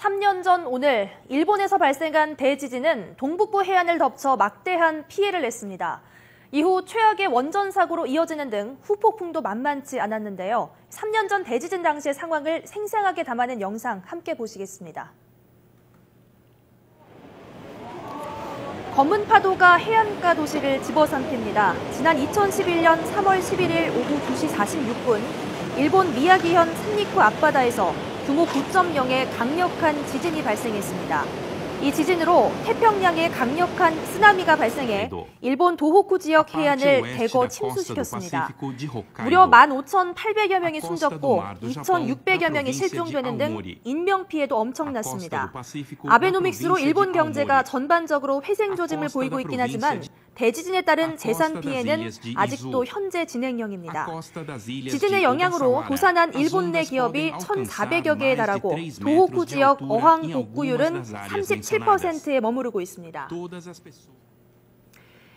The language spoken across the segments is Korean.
3년 전 오늘 일본에서 발생한 대지진은 동북부 해안을 덮쳐 막대한 피해를 냈습니다. 이후 최악의 원전 사고로 이어지는 등 후폭풍도 만만치 않았는데요. 3년 전 대지진 당시의 상황을 생생하게 담아낸 영상 함께 보시겠습니다. 검은 파도가 해안가 도시를 집어삼킵니다. 지난 2011년 3월 11일 오후 2시 46분, 일본 미야기현 산리쿠 앞바다에서 규모 9.0의 강력한 지진이 발생했습니다. 이 지진으로 태평양에 강력한 쓰나미가 발생해 일본 도호쿠 지역 해안을 대거 침수시켰습니다. 무려 15,800여 명이 숨졌고 2,600여 명이 실종되는 등 인명피해도 엄청났습니다. 아베노믹스로 일본 경제가 전반적으로 회생 조짐을 보이고 있긴 하지만 대지진에 따른 재산 피해는 아직도 현재 진행형입니다. 지진의 영향으로 도산한 일본 내 기업이 1,400여 개에 달하고 도호쿠 지역 어항 복구율은 37%에 머무르고 있습니다.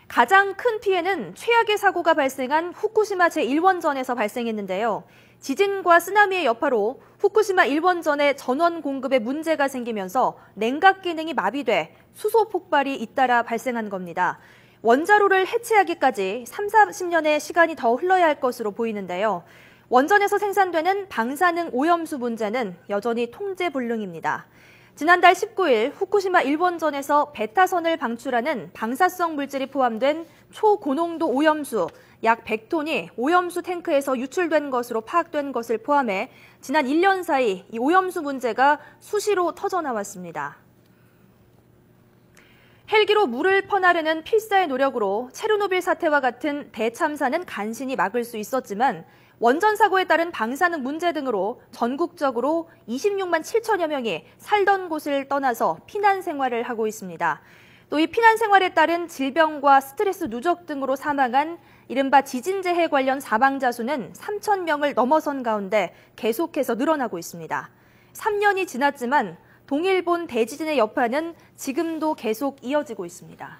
가장 큰 피해는 최악의 사고가 발생한 후쿠시마 제1원전에서 발생했는데요. 지진과 쓰나미의 여파로 후쿠시마 1원전의 전원 공급에 문제가 생기면서 냉각 기능이 마비돼 수소 폭발이 잇따라 발생한 겁니다. 원자로를 해체하기까지 30-40년의 시간이 더 흘러야 할 것으로 보이는데요. 원전에서 생산되는 방사능 오염수 문제는 여전히 통제불능입니다. 지난달 19일 후쿠시마 1원전에서 베타선을 방출하는 방사성 물질이 포함된 초고농도 오염수 약 100톤이 오염수 탱크에서 유출된 것으로 파악된 것을 포함해 지난 1년 사이 이 오염수 문제가 수시로 터져나왔습니다. 헬기로 물을 퍼나르는 필사의 노력으로 체르노빌 사태와 같은 대참사는 간신히 막을 수 있었지만 원전 사고에 따른 방사능 문제 등으로 전국적으로 26만 7천여 명이 살던 곳을 떠나서 피난 생활을 하고 있습니다. 또 이 피난 생활에 따른 질병과 스트레스 누적 등으로 사망한 이른바 지진재해 관련 사망자 수는 3천 명을 넘어선 가운데 계속해서 늘어나고 있습니다. 3년이 지났지만 동일본 대지진의 여파는 지금도 계속 이어지고 있습니다.